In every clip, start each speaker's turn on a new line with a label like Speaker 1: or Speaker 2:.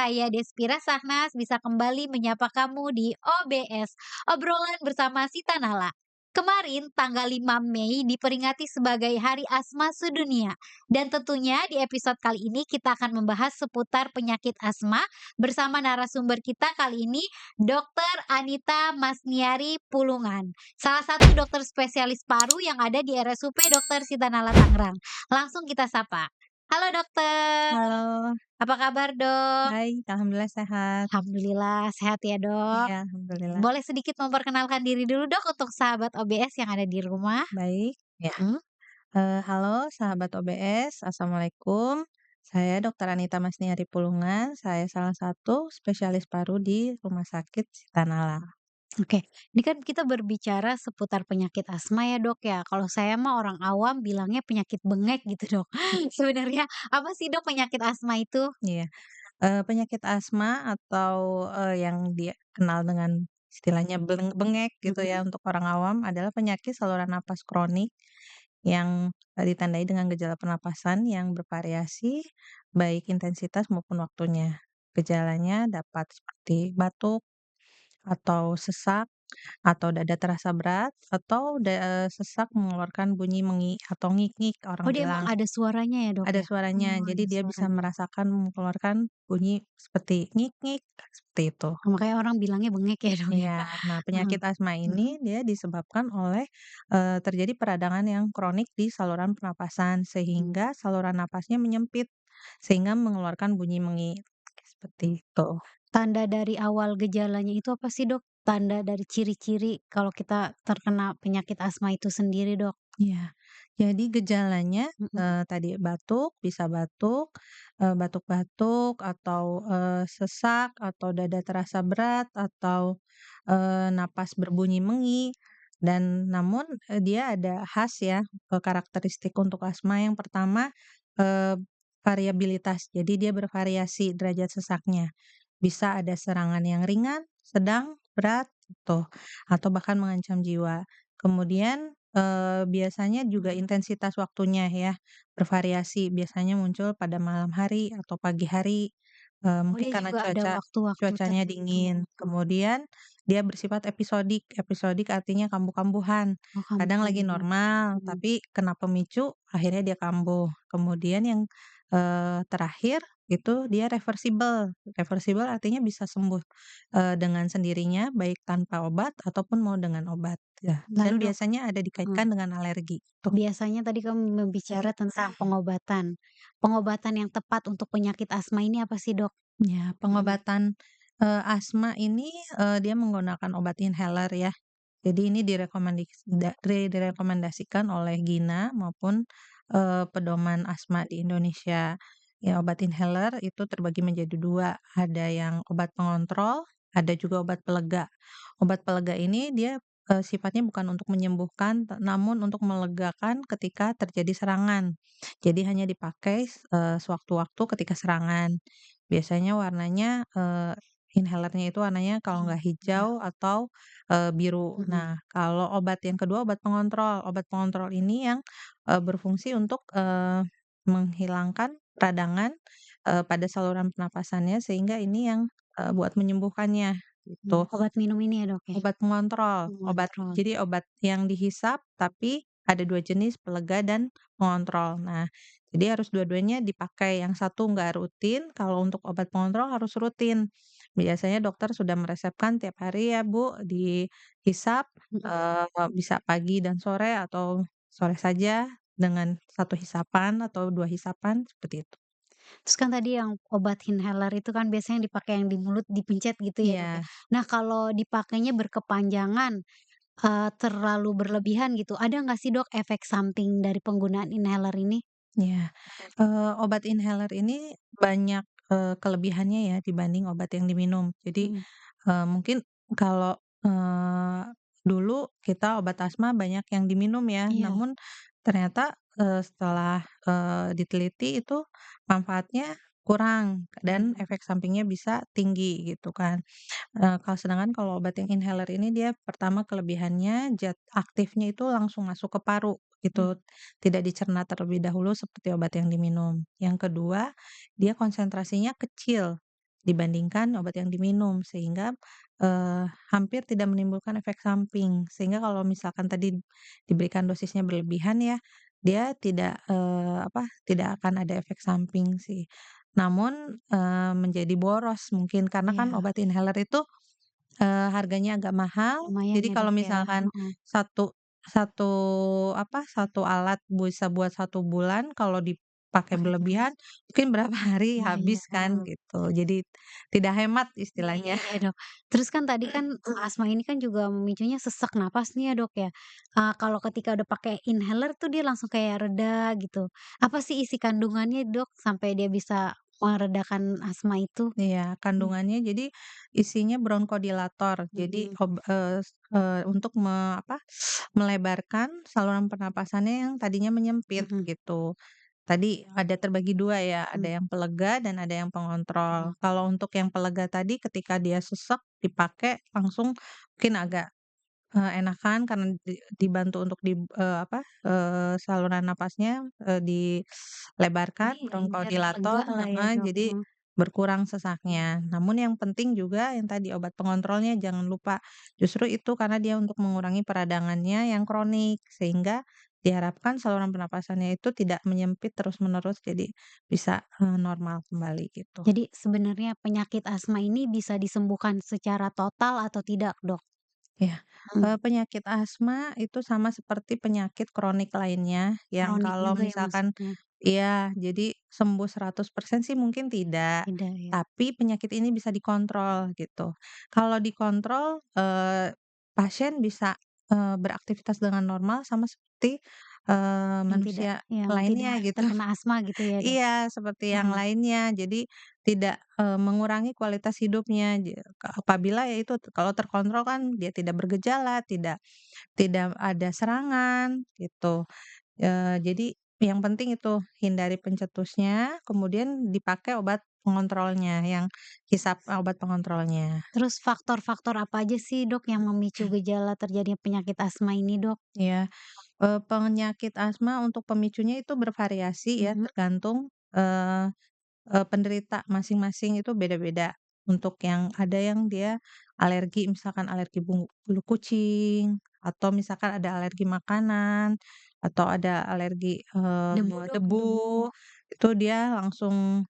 Speaker 1: saya Despira Sahnas bisa kembali menyapa kamu di OBS, obrolan bersama Sita Nala. Kemarin tanggal 5 Mei diperingati sebagai Hari Asma Sedunia. Dan tentunya di episode kali ini kita akan membahas seputar penyakit asma bersama narasumber kita kali ini Dr. Anita Masniari Pulungan. Salah satu dokter spesialis paru yang ada di RSUP Dr. Sita Nala Tangerang. Langsung kita sapa. Halo dokter,
Speaker 2: Halo,
Speaker 1: apa kabar dok?
Speaker 2: baik, alhamdulillah sehat.
Speaker 1: Alhamdulillah sehat ya dok.
Speaker 2: Iya, alhamdulillah.
Speaker 1: Boleh sedikit memperkenalkan diri dulu dok untuk sahabat OBS yang ada di rumah?
Speaker 2: Baik, ya.
Speaker 1: Hmm?
Speaker 2: Halo sahabat OBS, assalamualaikum. Saya Dr. Anita Masniari Pulungan. Saya salah satu spesialis paru di Rumah Sakit Sitanala.
Speaker 1: Oke, ini kan kita berbicara seputar penyakit asma ya dok ya. Kalau saya mah orang awam bilangnya penyakit bengek gitu dok. Sebenarnya apa sih dok penyakit asma itu?
Speaker 2: Iya, penyakit asma atau yang dia kenal dengan istilahnya bengek gitu ya
Speaker 1: Mm-mm.
Speaker 2: untuk orang awam adalah penyakit saluran napas kronik yang ditandai dengan gejala pernapasan yang bervariasi baik intensitas maupun waktunya. Gejalanya dapat seperti batuk atau sesak, atau dada terasa berat, atau sesak mengeluarkan bunyi atau ngik-ngik
Speaker 1: Oh
Speaker 2: orang
Speaker 1: dia emang
Speaker 2: bilang.
Speaker 1: ada suaranya ya dok
Speaker 2: Ada
Speaker 1: ya?
Speaker 2: suaranya,
Speaker 1: Oh
Speaker 2: jadi
Speaker 1: ada
Speaker 2: dia bisa
Speaker 1: suaranya.
Speaker 2: merasakan mengeluarkan bunyi seperti ngik-ngik, seperti itu.
Speaker 1: Oh, makanya orang bilangnya bengek ya dok ya.
Speaker 2: Iya, nah
Speaker 1: Heeh.
Speaker 2: penyakit asma ini
Speaker 1: Mm-mm.
Speaker 2: dia disebabkan oleh, terjadi peradangan yang kronik di saluran pernapasan, sehingga saluran napasnya menyempit, sehingga mengeluarkan bunyi mengik, seperti itu.
Speaker 1: Tanda dari awal gejalanya itu apa sih, Dok? Tanda dari ciri-ciri kalau kita terkena penyakit asma itu sendiri, Dok?
Speaker 2: Iya, jadi gejalanya,
Speaker 1: Mhm.
Speaker 2: tadi batuk, bisa batuk, batuk-batuk atau, sesak atau dada terasa berat atau, napas berbunyi mengi dan namun, dia ada khas ya, karakteristik untuk asma yang pertama, eee, variabilitas. Jadi dia bervariasi derajat sesaknya. Bisa ada serangan yang ringan, sedang, berat, gitu, atau bahkan mengancam jiwa. Kemudian, biasanya juga intensitas waktunya ya, bervariasi, biasanya muncul pada malam hari atau pagi hari,
Speaker 1: Oh,
Speaker 2: mungkin
Speaker 1: dia
Speaker 2: karena
Speaker 1: juga ada waktu-waktu
Speaker 2: cuacanya
Speaker 1: tertentu.
Speaker 2: dingin. Kemudian dia bersifat episodik, episodik artinya kambuh-kambuhan.
Speaker 1: Oh,
Speaker 2: Kadang lagi
Speaker 1: kambuh-kambuhan.
Speaker 2: normal,
Speaker 1: Mhm.
Speaker 2: tapi kena pemicu akhirnya dia kambuh. Kemudian yang, terakhir itu dia reversibel. Reversibel artinya bisa sembuh, dengan sendirinya baik tanpa obat ataupun mau dengan obat, ya.
Speaker 1: Lalu,
Speaker 2: Dan
Speaker 1: Dok
Speaker 2: biasanya ada
Speaker 1: mhm,
Speaker 2: dikaitkan dengan alergi, tuh.
Speaker 1: biasanya tadi kamu berbicara tentang pengobatan. Pengobatan yang tepat untuk penyakit asma ini apa sih, Dok?
Speaker 2: Ya,
Speaker 1: Mhm.
Speaker 2: pengobatan, asma ini, dia menggunakan obat inhaler ya. Jadi ini direkomendasikan oleh GINA maupun, pedoman asma di Indonesia. Ya, obat inhaler itu terbagi menjadi 2, ada yang obat pengontrol, ada juga obat pelega. Obat pelega ini dia, sifatnya bukan untuk menyembuhkan, namun untuk melegakan ketika terjadi serangan. Jadi hanya dipakai, sewaktu-waktu ketika serangan. Biasanya warnanya, inhalernya itu warnanya kalau
Speaker 1: Oh,
Speaker 2: nggak
Speaker 1: iya.
Speaker 2: hijau atau biru.
Speaker 1: Mhm.
Speaker 2: Nah, kalau obat yang kedua obat pengontrol. Obat pengontrol ini yang, berfungsi untuk, menghilangkan peradangan, pada saluran pernapasannya sehingga ini yang, buat menyembuhkannya, gitu.
Speaker 1: Obat minum ini ya, Dok, ya?
Speaker 2: Obat pengontrol,
Speaker 1: Pengontrol.
Speaker 2: jadi obat yang dihisap tapi ada 2 jenis, pelega dan pengontrol. Nah, jadi harus dua-duanya dipakai, yang satu nggak rutin, kalau untuk obat pengontrol harus rutin. Biasanya dokter sudah meresepkan tiap hari ya Bu, dihisap,
Speaker 1: Mhm.
Speaker 2: bisa pagi dan sore atau sore saja dengan satu hisapan atau 2 hisapan, seperti itu.
Speaker 1: Terus kan tadi yang obat inhaler itu kan biasanya dipakai yang di mulut dipencet gitu ya, Dok, ya.
Speaker 2: Iya,
Speaker 1: Nah kalau dipakainya berkepanjangan, terlalu berlebihan gitu, ada nggak sih, Dok, efek samping dari penggunaan inhaler ini?
Speaker 2: iya. Obat inhaler ini banyak, kelebihannya ya dibanding obat yang diminum. Jadi,
Speaker 1: Mhm.
Speaker 2: mungkin kalau, dulu kita obat asma banyak yang diminum ya,
Speaker 1: Iya.
Speaker 2: namun ternyata, setelah, diteliti itu manfaatnya kurang dan efek sampingnya bisa tinggi gitu kan. Sedangkan kalau obat yang inhaler ini dia pertama kelebihannya zat aktifnya itu langsung masuk ke paru
Speaker 1: Mhm.
Speaker 2: gitu, tidak dicerna terlebih dahulu seperti obat yang diminum. Yang kedua, dia konsentrasinya kecil. dibandingkan obat yang diminum sehingga, hampir tidak menimbulkan efek samping. Sehingga kalau misalkan tadi diberikan dosisnya berlebihan ya, dia tidak, tidak akan ada efek samping sih. Namun, menjadi boros mungkin karena kan
Speaker 1: Iya,
Speaker 2: obat inhaler itu, harganya agak mahal.
Speaker 1: lumayan
Speaker 2: Jadi
Speaker 1: ya,
Speaker 2: kalau
Speaker 1: Dok, ya,
Speaker 2: misalkan
Speaker 1: heeh.
Speaker 2: satu satu satu alat bisa buat 1 bulan, kalau dipakai berlebihan mungkin berapa hari
Speaker 1: Iya iya,
Speaker 2: habis kan
Speaker 1: heeh.
Speaker 2: gitu. Jadi tidak hemat
Speaker 1: Iya
Speaker 2: istilahnya.
Speaker 1: iya, Dok. Terus kan tadi kan, asma ini kan juga memicunya sesak napas nih ya, Dok, ya. Kalau ketika udah pakai inhaler tuh dia langsung kayak reda gitu. Apa sih isi kandungannya, Dok, sampai dia bisa meredakan asma itu?
Speaker 2: Iya,
Speaker 1: Mmm,
Speaker 2: kandungannya jadi isinya bronkodilator. Jadi
Speaker 1: mhm,
Speaker 2: untuk melebarkan saluran pernapasannya yang tadinya menyempit
Speaker 1: mhm,
Speaker 2: gitu. Tadi ada terbagi 2 ya, ada
Speaker 1: mmm,
Speaker 2: yang pelega dan ada yang pengontrol.
Speaker 1: oh,
Speaker 2: Kalau untuk yang pelega tadi ketika dia sesek dipakai langsung mungkin agak, enakan karena dibantu untuk saluran napasnya,
Speaker 1: jadi
Speaker 2: dilebarkan
Speaker 1: biar lega
Speaker 2: bronkodilator
Speaker 1: lah ya,
Speaker 2: heeh,
Speaker 1: Dok,
Speaker 2: jadi
Speaker 1: heeh.
Speaker 2: berkurang sesaknya. Namun yang penting juga yang tadi obat pengontrolnya jangan lupa. Justru itu karena dia untuk mengurangi peradangannya yang kronik, sehingga diharapkan saluran pernapasannya itu tidak menyempit terus-menerus jadi bisa, normal kembali gitu.
Speaker 1: Jadi sebenarnya penyakit asma ini bisa disembuhkan secara total atau tidak, Dok?
Speaker 2: Ya,
Speaker 1: Mhm,
Speaker 2: penyakit asma itu sama seperti penyakit kronik lainnya yang
Speaker 1: kronik
Speaker 2: kalau
Speaker 1: juga ya
Speaker 2: misalkan
Speaker 1: maksudnya?
Speaker 2: iya, jadi sembuh 100% sih mungkin tidak,
Speaker 1: Tidak ya?
Speaker 2: tapi penyakit ini bisa dikontrol gitu. Kalau dikontrol, pasien bisa, beraktivitas dengan normal sama seperti, manusia
Speaker 1: Yang tidak
Speaker 2: lainnya gitu.
Speaker 1: terkena asma gitu ya, Dok?
Speaker 2: Iya, seperti yang
Speaker 1: Heeh,
Speaker 2: lainnya. Jadi tidak, mengurangi kualitas hidupnya apabila ya itu kalau terkontrol kan dia tidak bergejala, tidak tidak ada serangan gitu. Jadi yang penting itu hindari pencetusnya, kemudian dipakai obat pengontrolnya, yang hisap obat pengontrolnya.
Speaker 1: terus faktor-faktor apa aja sih, Dok, yang memicu gejala terjadinya penyakit asma ini, Dok?
Speaker 2: Ya, penyakit asma untuk pemicunya itu bervariasi ya,
Speaker 1: Mhm,
Speaker 2: tergantung, penderita masing-masing itu beda-beda. Untuk yang ada yang dia alergi, misalkan alergi bulu kucing, atau misalkan ada alergi makanan, atau ada alergi,
Speaker 1: debu, Dok, debu.
Speaker 2: debu, itu dia langsung,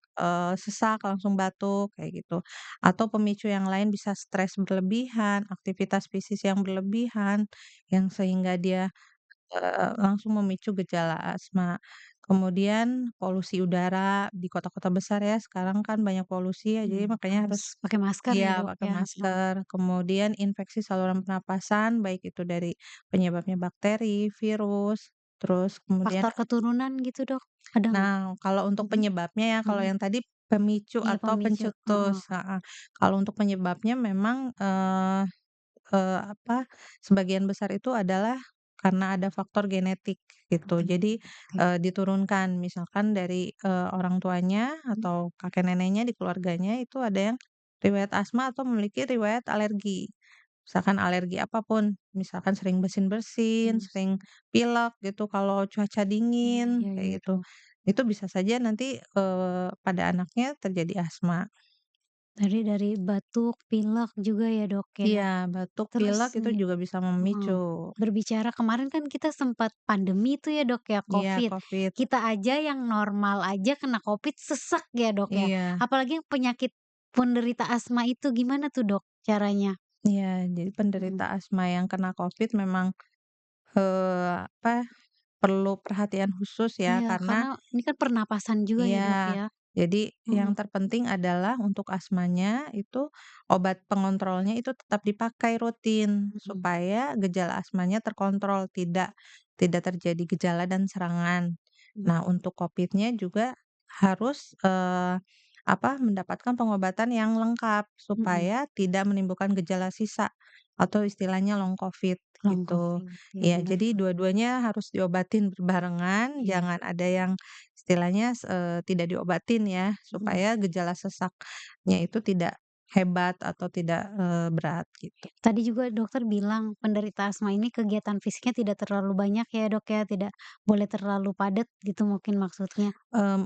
Speaker 2: sesak, langsung batuk, kayak gitu. Atau pemicu yang lain bisa stres berlebihan, aktivitas fisik yang berlebihan, yang sehingga dia langsung memicu gejala asma. Kemudian polusi udara di kota-kota besar ya, sekarang kan banyak polusi ya, jadi makanya
Speaker 1: Harus
Speaker 2: harus
Speaker 1: pakai masker ya,
Speaker 2: iya,
Speaker 1: Dok,
Speaker 2: pakai
Speaker 1: ya? Heeh.
Speaker 2: masker. Kemudian infeksi saluran pernapasan, baik itu dari penyebabnya bakteri, virus, terus kemudian
Speaker 1: Faktor keturunan gitu, Dok, ada nggak?
Speaker 2: nah, kalau untuk
Speaker 1: Mhm,
Speaker 2: penyebabnya ya, kalau
Speaker 1: mhm.
Speaker 2: yang tadi pemicu
Speaker 1: Iya
Speaker 2: atau
Speaker 1: pemicu, heeh,
Speaker 2: pencetus heeh. Kalau untuk penyebabnya memang, sebagian besar itu adalah karena ada faktor genetik gitu.
Speaker 1: oke
Speaker 2: Jadi,
Speaker 1: oke.
Speaker 2: diturunkan misalkan dari, orang tuanya
Speaker 1: Mhm,
Speaker 2: atau kakek neneknya di keluarganya itu ada yang riwayat asma atau memiliki riwayat alergi. Misalkan alergi apapun, misalkan sering bersin-bersin,
Speaker 1: mhm.
Speaker 2: sering pilek gitu kalau cuaca
Speaker 1: Iya
Speaker 2: dingin,
Speaker 1: iya iya,
Speaker 2: kayak gitu.
Speaker 1: Dok.
Speaker 2: Itu bisa saja nanti, pada anaknya terjadi asma.
Speaker 1: Tadi dari batuk, pilek juga ya, Dok, ya?
Speaker 2: Iya, batuk,
Speaker 1: Terus
Speaker 2: pilek itu juga bisa memicu.
Speaker 1: heeh, berbicara kemarin kan kita sempat pandemi tuh ya, Dok, ya,
Speaker 2: Iya,
Speaker 1: Covid.
Speaker 2: Covid.
Speaker 1: Kita aja yang normal aja kena Covid sesek ya, Dok, ya.
Speaker 2: Iya
Speaker 1: Apalagi yang penyakit penderita asma itu gimana tuh, Dok, caranya?
Speaker 2: iya, jadi
Speaker 1: Mhm.
Speaker 2: penderita asma yang kena Covid memang, perlu perhatian khusus ya,
Speaker 1: Iya,
Speaker 2: karena
Speaker 1: karena ini kan pernapasan juga ya, Dok,
Speaker 2: iya,
Speaker 1: ya?
Speaker 2: jadi yang
Speaker 1: Mhm,
Speaker 2: terpenting adalah untuk asmanya itu obat pengontrolnya itu tetap dipakai rutin,
Speaker 1: mhm,
Speaker 2: supaya gejala asmanya terkontrol, tidak tidak terjadi gejala dan serangan.
Speaker 1: mhm,
Speaker 2: Nah, untuk Covid-nya juga harus, mendapatkan pengobatan yang lengkap,
Speaker 1: mhm.
Speaker 2: supaya tidak menimbulkan gejala sisa atau istilahnya long Covid,
Speaker 1: Long
Speaker 2: gitu.
Speaker 1: Covid, iya
Speaker 2: Iya,
Speaker 1: bener
Speaker 2: jadi
Speaker 1: tuh.
Speaker 2: dua-duanya harus diobatin berbarengan,
Speaker 1: Iya,
Speaker 2: jangan ada yang istilahnya tidak diobatin ya,
Speaker 1: mhm.
Speaker 2: supaya gejala sesaknya itu tidak hebat atau tidak, berat gitu.
Speaker 1: Tadi juga dokter bilang penderita asma ini kegiatan fisiknya tidak terlalu banyak ya, Dok, ya, tidak boleh terlalu padat gitu mungkin maksudnya.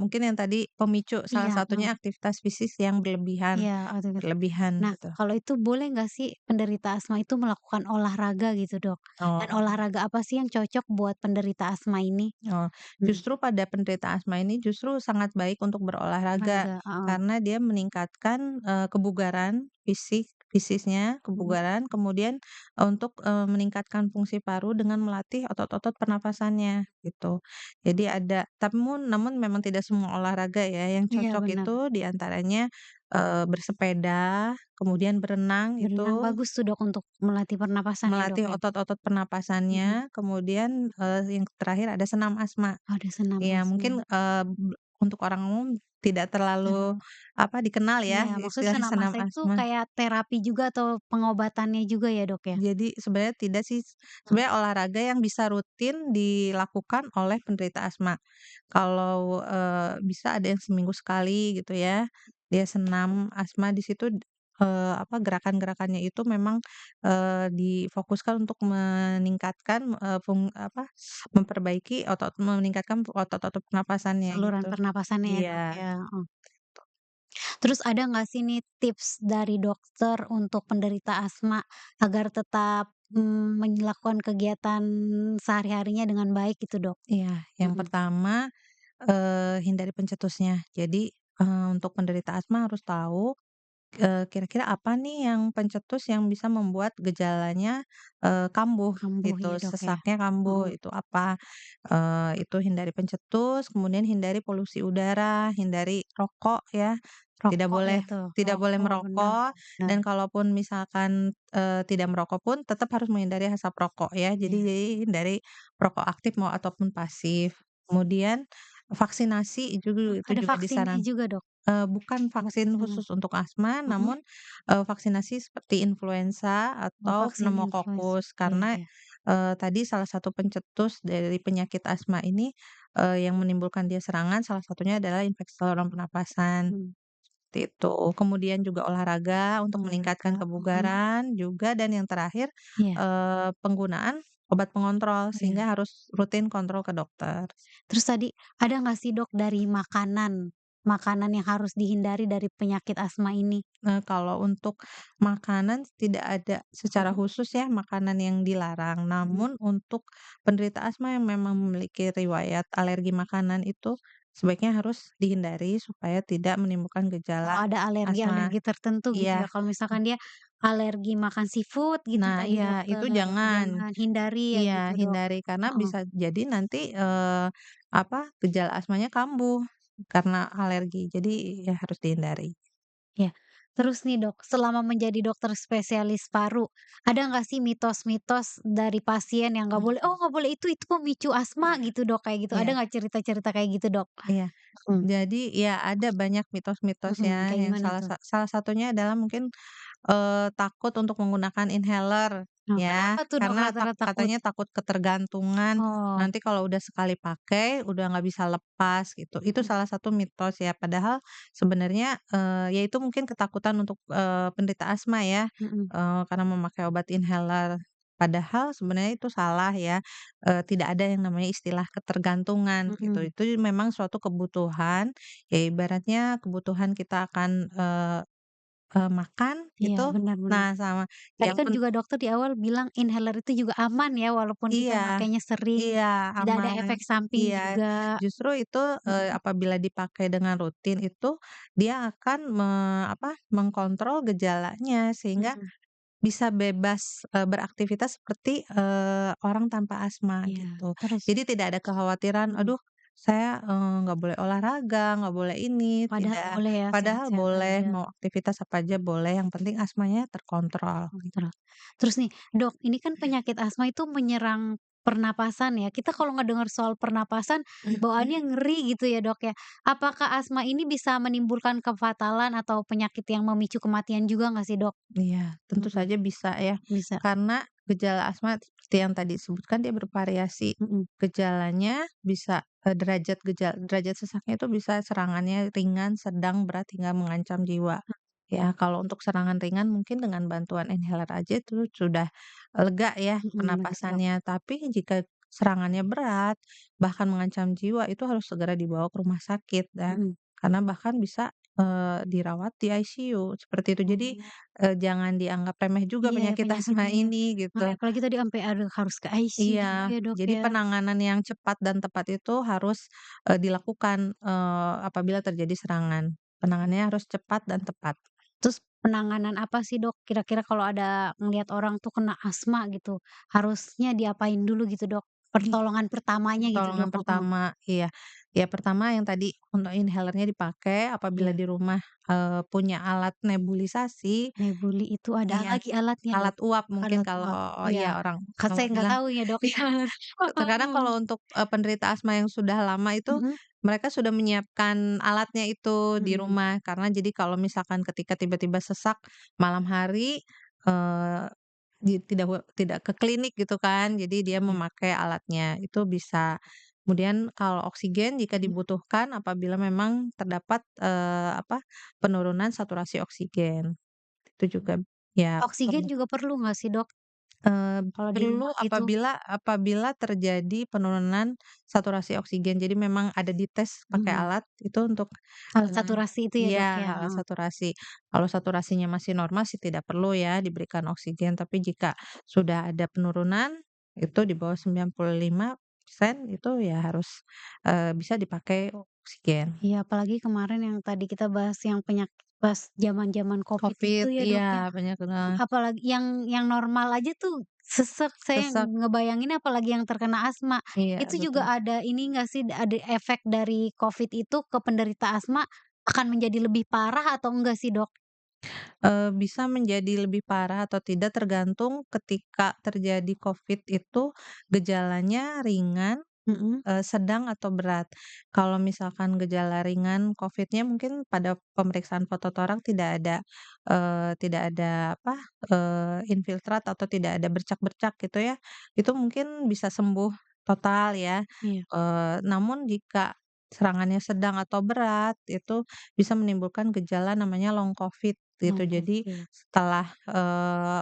Speaker 2: Mungkin yang tadi pemicu salah
Speaker 1: Iya,
Speaker 2: satunya aktivitas fisik yang berlebihan
Speaker 1: iya, aktivitas.
Speaker 2: berlebihan
Speaker 1: Nah,
Speaker 2: gitu.
Speaker 1: kalau itu boleh nggak sih penderita asma itu melakukan olahraga gitu, Dok? Dan
Speaker 2: Oh.
Speaker 1: olahraga apa sih yang cocok buat penderita asma ini?
Speaker 2: Oh,
Speaker 1: Mhm,
Speaker 2: justru pada penderita asma ini justru sangat baik untuk berolahraga,
Speaker 1: olahraga, heeh,
Speaker 2: karena dia meningkatkan, kebugaran fisiknya,
Speaker 1: mhm,
Speaker 2: kebugaran, kemudian untuk, meningkatkan fungsi paru dengan melatih otot-otot pernafasannya, gitu. Jadi ada namun memang tidak semua olahraga ya, yang
Speaker 1: iya
Speaker 2: cocok
Speaker 1: benar.
Speaker 2: itu di antaranya, bersepeda, kemudian berenang
Speaker 1: Berenang
Speaker 2: itu
Speaker 1: bagus tuh, Dok, untuk melatih pernapasan ya, Dok,
Speaker 2: melatih
Speaker 1: ya?
Speaker 2: otot-otot
Speaker 1: Mhm,
Speaker 2: pernapasannya, kemudian, yang terakhir ada senam asma.
Speaker 1: ada senam
Speaker 2: Iya
Speaker 1: asma.
Speaker 2: mungkin, untuk orang umum tidak terlalu,
Speaker 1: Terus
Speaker 2: dikenal
Speaker 1: iya,
Speaker 2: ya
Speaker 1: maksudnya
Speaker 2: istilah
Speaker 1: senam
Speaker 2: senam
Speaker 1: asma itu
Speaker 2: asma.
Speaker 1: kayak terapi juga atau pengobatannya juga ya, Dok, ya?
Speaker 2: Jadi sebenarnya tidak sih,
Speaker 1: Heeh,
Speaker 2: sebenarnya olahraga yang bisa rutin dilakukan oleh penderita asma. Kalau, bisa ada yang seminggu sekali gitu ya, dia senam asma di situ, gerakan-gerakannya itu memang, difokuskan untuk meningkatkan, meningkatkan otot-otot pernapasannya
Speaker 1: saluran
Speaker 2: gitu.
Speaker 1: pernapasannya ya, Dok,
Speaker 2: Iya.
Speaker 1: ya, heeh. Terus ada nggak sih nih tips dari dokter untuk penderita asma agar tetap, melakukan kegiatan sehari-harinya dengan baik gitu, Dok?
Speaker 2: Iya, yang
Speaker 1: Mhm,
Speaker 2: pertama, hindari pencetusnya. Jadi, untuk penderita asma harus tahu, kira-kira apa nih yang pencetus yang bisa membuat gejalanya, kambuh
Speaker 1: kambuh ya,
Speaker 2: gitu,
Speaker 1: Dok, ya?
Speaker 2: sesaknya kambuh,
Speaker 1: Heeh,
Speaker 2: itu apa. Itu hindari pencetus, kemudian hindari polusi udara, hindari rokok ya, tidak
Speaker 1: rokok ya
Speaker 2: boleh
Speaker 1: tuh,
Speaker 2: tidak boleh
Speaker 1: rokok benar
Speaker 2: merokok,
Speaker 1: benar,
Speaker 2: dan kalaupun misalkan, tidak merokok pun tetap harus menghindari asap rokok ya.
Speaker 1: iya,
Speaker 2: Jadi hindari rokok aktif ataupun pasif. Kemudian vaksinasi itu
Speaker 1: ada
Speaker 2: juga
Speaker 1: vaksinnya
Speaker 2: disaran
Speaker 1: juga, Dok?
Speaker 2: bukan vaksin
Speaker 1: Vaksin
Speaker 2: khusus untuk asma,
Speaker 1: mhm,
Speaker 2: namun, vaksinasi seperti influenza
Speaker 1: oh
Speaker 2: atau
Speaker 1: vaksin influenza,
Speaker 2: pneumokokus.
Speaker 1: iya
Speaker 2: Karena,
Speaker 1: iya,
Speaker 2: tadi salah satu pencetus dari penyakit asma ini, yang menimbulkan dia serangan salah satunya adalah infeksi saluran pernapasan,
Speaker 1: mhm,
Speaker 2: seperti itu. Kemudian juga olahraga untuk
Speaker 1: olahraga,
Speaker 2: meningkatkan
Speaker 1: mhm,
Speaker 2: kebugaran juga, dan yang terakhir,
Speaker 1: iya
Speaker 2: penggunaan obat pengontrol
Speaker 1: iya.
Speaker 2: sehingga harus rutin kontrol ke dokter.
Speaker 1: Terus tadi ada nggak sih, Dok, dari makanan, makanan yang harus dihindari dari penyakit asma ini?
Speaker 2: Nah, kalau untuk makanan tidak ada secara
Speaker 1: Mhm
Speaker 2: khusus ya makanan yang dilarang,
Speaker 1: mhm.
Speaker 2: namun untuk penderita asma yang memang memiliki riwayat alergi makanan itu sebaiknya harus dihindari supaya tidak menimbulkan
Speaker 1: Oh,
Speaker 2: gejala
Speaker 1: ada
Speaker 2: asma.
Speaker 1: alergi-alergi tertentu gitu ya,
Speaker 2: Iya.
Speaker 1: kalau misalkan dia alergi makan seafood gitu
Speaker 2: Nah
Speaker 1: tadi
Speaker 2: iya,
Speaker 1: dokter,
Speaker 2: itu jangan.
Speaker 1: jangan hindari ya
Speaker 2: Iya,
Speaker 1: gitu, Dok?
Speaker 2: hindari karena
Speaker 1: Heeh,
Speaker 2: bisa jadi nanti, gejala asmanya kambuh karena alergi. Jadi ya harus dihindari.
Speaker 1: iya. Terus nih, Dok, selama menjadi dokter spesialis paru, ada nggak sih mitos-mitos dari pasien yang nggak boleh, "Oh,
Speaker 2: Mhm.
Speaker 1: nggak boleh itu memicu asma," gitu, Dok, kayak gitu. Ada
Speaker 2: Iya,
Speaker 1: nggak cerita-cerita kayak gitu, Dok?
Speaker 2: iya.
Speaker 1: Mhm
Speaker 2: Jadi ya ada banyak mitos-mitos
Speaker 1: mhm,
Speaker 2: ya,
Speaker 1: kayak
Speaker 2: yang
Speaker 1: gimana tuh?
Speaker 2: salah satunya adalah mungkin, takut untuk menggunakan inhaler
Speaker 1: Nah,
Speaker 2: ya,
Speaker 1: kenapa tuh, Dok,
Speaker 2: karena
Speaker 1: rata-rata takut?
Speaker 2: katanya takut ketergantungan,
Speaker 1: Oh,
Speaker 2: nanti kalau udah sekali pakai udah nggak bisa lepas gitu. Itu
Speaker 1: mhm
Speaker 2: salah satu mitos ya, padahal sebenarnya, ya itu mungkin ketakutan untuk, penderita asma ya,
Speaker 1: mhm,
Speaker 2: karena memakai obat inhaler. Padahal sebenarnya itu salah ya, tidak ada yang namanya istilah ketergantungan gitu.
Speaker 1: mhm.
Speaker 2: Itu memang suatu kebutuhan, ya ibaratnya kebutuhan kita akan, makan
Speaker 1: Iya,
Speaker 2: gitu,
Speaker 1: benar benar.
Speaker 2: nah sama
Speaker 1: Tadi
Speaker 2: yang
Speaker 1: kan juga dokter di awal bilang inhaler itu juga aman ya, walaupun kita
Speaker 2: iya,
Speaker 1: makainya sering,
Speaker 2: iya,
Speaker 1: tidak ada
Speaker 2: aman,
Speaker 1: efek samping
Speaker 2: iya.
Speaker 1: juga.
Speaker 2: Justru itu,
Speaker 1: Mhm,
Speaker 2: apabila dipakai dengan rutin itu, dia akan mengkontrol gejalanya sehingga
Speaker 1: mhm,
Speaker 2: bisa bebas, beraktivitas seperti, orang tanpa asma
Speaker 1: iya.
Speaker 2: gitu.
Speaker 1: Terus
Speaker 2: Jadi tidak ada kekhawatiran,
Speaker 1: mhm,
Speaker 2: "Aduh saya, nggak boleh olahraga, nggak boleh ini,"
Speaker 1: padahal
Speaker 2: tidak.
Speaker 1: boleh ya,
Speaker 2: Padahal
Speaker 1: sehat-sehat
Speaker 2: boleh,
Speaker 1: aja.
Speaker 2: mau aktivitas apa aja boleh, yang penting asmanya terkontrol.
Speaker 1: Kontrol. Terus nih, Dok, ini kan penyakit asma itu menyerang pernapasan ya. Kita kalau ngedengar soal pernapasan, bawaannya ngeri gitu ya, Dok, ya. Apakah asma ini bisa menimbulkan kefatalan atau penyakit yang memicu kematian juga nggak sih, Dok?
Speaker 2: Iya, tentu
Speaker 1: Mhm,
Speaker 2: saja bisa ya,
Speaker 1: bisa.
Speaker 2: karena gejala asma seperti yang tadi disebutkan dia bervariasi.
Speaker 1: Mhm.
Speaker 2: Gejalanya bisa, derajat sesaknya itu bisa serangannya ringan, sedang, berat, hingga mengancam jiwa. Ya, kalau untuk serangan ringan mungkin dengan bantuan inhaler aja itu sudah lega ya
Speaker 1: Bener, Dok.
Speaker 2: pernapasannya. Tapi jika serangannya berat, bahkan mengancam jiwa, itu harus segera dibawa ke rumah sakit ya.
Speaker 1: Mhm.
Speaker 2: Karena bahkan bisa, dirawat di ICU, seperti itu. Jadi,
Speaker 1: Oh,
Speaker 2: jangan dianggap remeh juga
Speaker 1: iya ya
Speaker 2: penyakit asma
Speaker 1: penyakitnya ya.
Speaker 2: ini
Speaker 1: Heeh,
Speaker 2: gitu.
Speaker 1: apalagi tadi sampai ada harus ke ICU
Speaker 2: Iya,
Speaker 1: gitu ya, Dok,
Speaker 2: jadi
Speaker 1: ya.
Speaker 2: penanganan yang cepat dan tepat itu harus, dilakukan, apabila terjadi serangan. Penanganannya harus cepat dan tepat.
Speaker 1: Terus penanganan apa sih, Dok, kira-kira kalau ada ngelihat orang tuh kena asma gitu, harusnya diapain dulu gitu, Dok? Pertolongan pertamanya gitu,
Speaker 2: Pertolongan
Speaker 1: Dok, heeh.
Speaker 2: pertama, iya. Ya pertama yang tadi untuk inhalernya dipakai apabila
Speaker 1: Iya,
Speaker 2: di rumah, punya alat nebulisasi,
Speaker 1: Nebuli itu ada
Speaker 2: iya,
Speaker 1: lagi alatnya, Dok?
Speaker 2: alat uap mungkin
Speaker 1: Alat
Speaker 2: kalau
Speaker 1: uap, iya.
Speaker 2: ya orang
Speaker 1: Kan
Speaker 2: kalau
Speaker 1: saya nggak
Speaker 2: bilang.
Speaker 1: tahu ya, Dok, ya.
Speaker 2: Terkadang
Speaker 1: Heeh.
Speaker 2: kalau untuk, penderita asma yang sudah lama itu,
Speaker 1: Mhm
Speaker 2: mereka sudah menyiapkan alatnya itu di
Speaker 1: mhm.
Speaker 2: rumah. Karena jadi kalau misalkan ketika tiba-tiba sesak malam hari, eee, tidak ke klinik gitu kan, jadi dia
Speaker 1: Iya,
Speaker 2: memakai alatnya, itu bisa. Kemudian kalau oksigen jika
Speaker 1: mhm.
Speaker 2: dibutuhkan apabila memang terdapat, penurunan saturasi oksigen, itu juga ya
Speaker 1: Oksigen
Speaker 2: perlu.
Speaker 1: juga perlu nggak sih, Dok, kalau di
Speaker 2: Perlu
Speaker 1: rumah gitu?
Speaker 2: apabila terjadi penurunan saturasi oksigen. Jadi memang ada dites pakai
Speaker 1: Mhm.
Speaker 2: alat itu untuk,
Speaker 1: Alat
Speaker 2: eee
Speaker 1: saturasi itu ya, Dok,
Speaker 2: iya,
Speaker 1: ya?
Speaker 2: alat
Speaker 1: Heeh.
Speaker 2: saturasi. Kalau saturasinya masih normal sih tidak perlu ya diberikan oksigen, tapi jika sudah ada penurunan, itu di bawah 95% itu ya harus, bisa dipakai oksigen.
Speaker 1: Iya, apalagi kemarin yang tadi kita bahas yang penyakit pas zaman-zaman Covid itu
Speaker 2: Covid
Speaker 1: ya,
Speaker 2: iya,
Speaker 1: Dok, ya.
Speaker 2: banyak
Speaker 1: Apalagi yang normal aja tuh sesek, saya
Speaker 2: sesak,
Speaker 1: ngebayanginnya apalagi yang terkena asma.
Speaker 2: iya
Speaker 1: Itu juga
Speaker 2: betul.
Speaker 1: ada ini enggak sih, ada efek dari Covid itu ke penderita asma akan menjadi lebih parah atau enggak sih, Dok?
Speaker 2: Bisa menjadi lebih parah atau tidak tergantung ketika terjadi Covid itu gejalanya ringan,
Speaker 1: Mhm.
Speaker 2: sedang atau berat. Kalau misalkan gejala ringan Covid-nya mungkin pada pemeriksaan fototoraks tidak ada apa, infiltrat atau tidak ada bercak-bercak gitu ya, itu mungkin bisa sembuh total ya.
Speaker 1: Iya.
Speaker 2: Namun jika serangannya sedang atau berat, itu bisa menimbulkan gejala namanya long Covid gitu.
Speaker 1: Long
Speaker 2: Jadi
Speaker 1: Covid.
Speaker 2: setelah,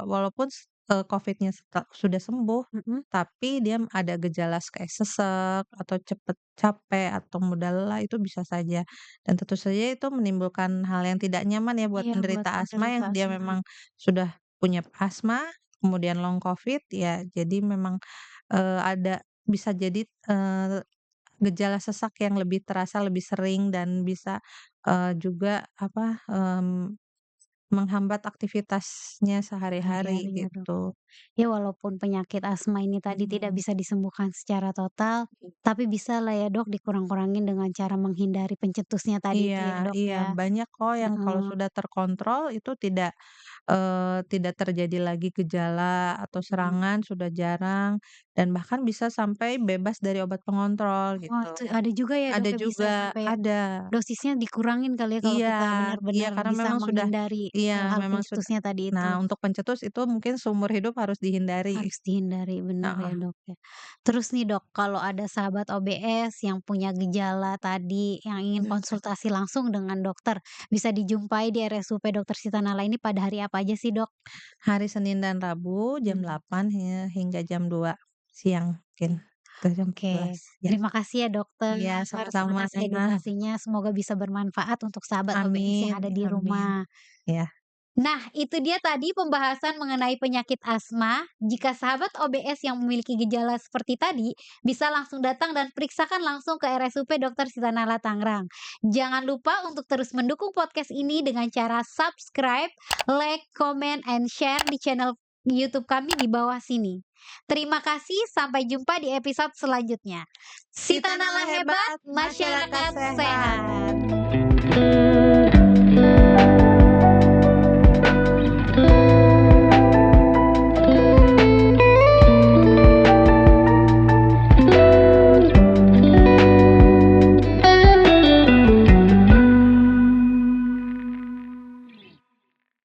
Speaker 2: walaupun Covid-nya sudah sembuh,
Speaker 1: Mhm.
Speaker 2: tapi dia ada gejala kayak sesek atau cepet capek atau mudah lelah itu bisa saja. Dan tentu saja itu menimbulkan hal yang tidak nyaman ya buat
Speaker 1: Iya, buat
Speaker 2: penderita asma
Speaker 1: penderita
Speaker 2: yang dia
Speaker 1: asma.
Speaker 2: memang sudah punya asma, kemudian long Covid, ya jadi memang, ada bisa jadi, gejala sesak yang lebih terasa lebih sering dan bisa, juga menghambat aktivitasnya sehari-hari
Speaker 1: Sehari-hari ya, Dok.
Speaker 2: gitu.
Speaker 1: Ya walaupun penyakit asma ini tadi tidak
Speaker 2: Mhm.
Speaker 1: bisa disembuhkan secara total, tapi bisa lah ya, Dok, dikurang-kurangin dengan cara menghindari pencetusnya tadi
Speaker 2: Iya
Speaker 1: itu ya, Dok,
Speaker 2: iya,
Speaker 1: ya?
Speaker 2: banyak kok yang kalau
Speaker 1: Heeh.
Speaker 2: sudah terkontrol itu tidak terjadi lagi gejala atau
Speaker 1: Mhm.
Speaker 2: serangan, sudah jarang dan bahkan bisa sampai bebas dari obat pengontrol
Speaker 1: Oh,
Speaker 2: gitu.
Speaker 1: itu ada juga ya, Dok,
Speaker 2: Ada
Speaker 1: ya bisa
Speaker 2: juga,
Speaker 1: sampai
Speaker 2: ada.
Speaker 1: dosisnya dikurangin kali ya kalau
Speaker 2: Iya
Speaker 1: kita
Speaker 2: iya,
Speaker 1: benar-benar
Speaker 2: karena
Speaker 1: bisa
Speaker 2: memang sudah
Speaker 1: menghindari
Speaker 2: iya,
Speaker 1: hal-hal
Speaker 2: memang sudah.
Speaker 1: pencetusnya tadi itu.
Speaker 2: Nah, untuk pencetus itu mungkin seumur hidup harus dihindari.
Speaker 1: Harus dihindari, bener ya,
Speaker 2: Heeh,
Speaker 1: Dok, ya. Terus nih, Dok, kalau ada sahabat OBS yang punya gejala tadi, yang ingin
Speaker 2: mhm.
Speaker 1: konsultasi langsung dengan dokter, bisa dijumpai di RSUP Dr. Sitanala ini pada hari apa aja sih, Dok?
Speaker 2: Hari Senin dan Rabu jam
Speaker 1: Mmm,
Speaker 2: 8 hingga jam 2 siang mungkin, atau jam
Speaker 1: oke.
Speaker 2: 14 ya.
Speaker 1: Terima kasih ya, dokter,
Speaker 2: Iya, sama-sama.
Speaker 1: atas edukasinya, semoga bisa bermanfaat untuk sahabat OBS yang
Speaker 2: Amin
Speaker 1: ada di
Speaker 2: amin.
Speaker 1: rumah.
Speaker 2: Ya,
Speaker 1: Nah, itu dia tadi pembahasan mengenai penyakit asma. Jika sahabat OBS yang memiliki gejala seperti tadi, bisa langsung datang dan periksakan langsung ke RSUP Dr. Sitanala Tangerang. Jangan lupa untuk terus mendukung podcast ini dengan cara subscribe, like, comment, and share di channel YouTube kami di bawah sini. Terima kasih, sampai jumpa di episode selanjutnya.
Speaker 2: kita Nala
Speaker 1: Sitanala hebat,
Speaker 2: hebat, masyarakat
Speaker 1: masyarakat
Speaker 2: sehat.
Speaker 1: sehat.